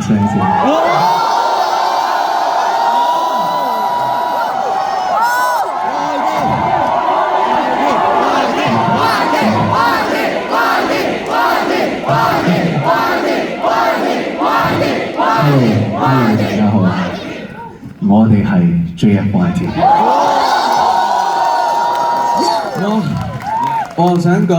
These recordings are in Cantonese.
聲先。Hello， 大家好，我哋係 JFYT。我想講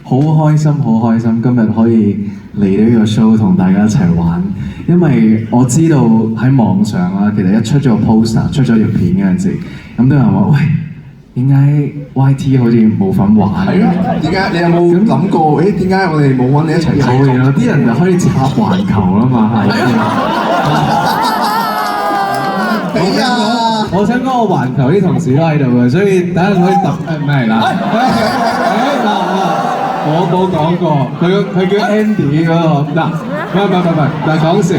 好開心，好開心，今日可以嚟到呢個 show 同大家一齊玩，因為我知道喺網上啦，其實一出咗個 poster， 出咗條片嗰陣時，咁都有人話：喂，點解 YT 好似冇份玩？係啊，點解？你有冇諗過？點解我哋冇揾你一齊睇？有啲人就可以插環球啦嘛，係。我想講，我環球啲同事都喺度嘅，所以等陣可以揼唔係嗱，我冇講過，佢叫 Andy 嗰個嗱，唔係講笑，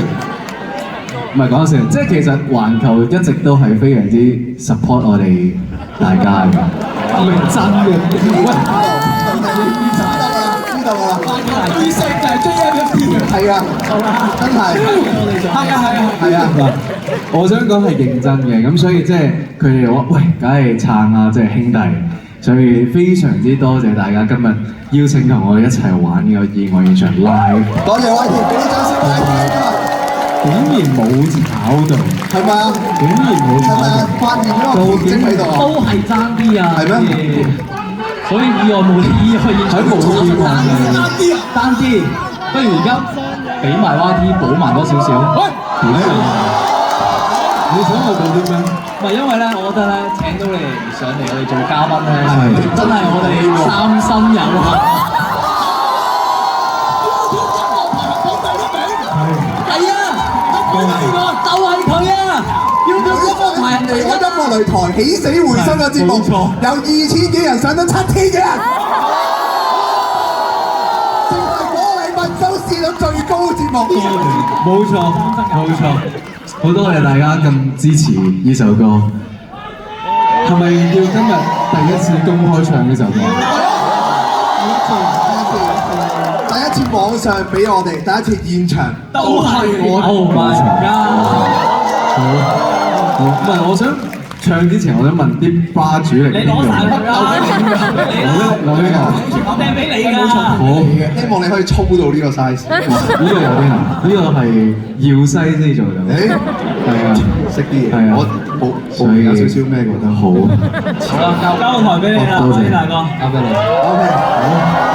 唔係講笑，即係其實環球一直都係非常之 support 我哋大家嘅，係咪真嘅？知道啦，啲聲就係 JFYT， 係啊，真係，係啊，嗱，我想講係認真嘅，咁所以即係佢哋話，喂，梗係撐啊，即係兄弟，所以非常之多謝大家今日邀請同我哋一齊玩呢個意外現場 live。多謝YT，俾啲掌聲YT。竟然冇炒到，係咪啊？竟然冇炒到，發現咗個奇蹟喺度啊！都係爭啲啊！係咩？所以意外現場冇意外嘅，單啲，不如而家俾埋 YT 補埋多少少。喂，點啊？你想我做啲咩？唔係因為咧，我覺得咧請到你上嚟我哋做嘉賓咧，真係我哋三生有幸。係啊！就係佢啊！要到音樂台人嚟，音樂擂台起死回生嘅節目，有2000幾人上到7000幾人，成為嗰個禮拜收視率最高嘅節目。冇錯，好多謝大家咁支持呢首歌。係咪要今日第一次公開唱呢首歌？第一次網上俾我哋，第一次現場都係我。Oh my god！ 好，唔係我想唱之前，我想問啲巴主力邊度？攞呢個，我掟俾你㗎。好，希望你可以操到呢個 size。呢個有啲難，呢個係耀西先做到。誒，係啊，識啲嘢。係啊，我有少少咩覺得好。好啦，交個台俾你啦，多謝大哥，交俾你。OK，好。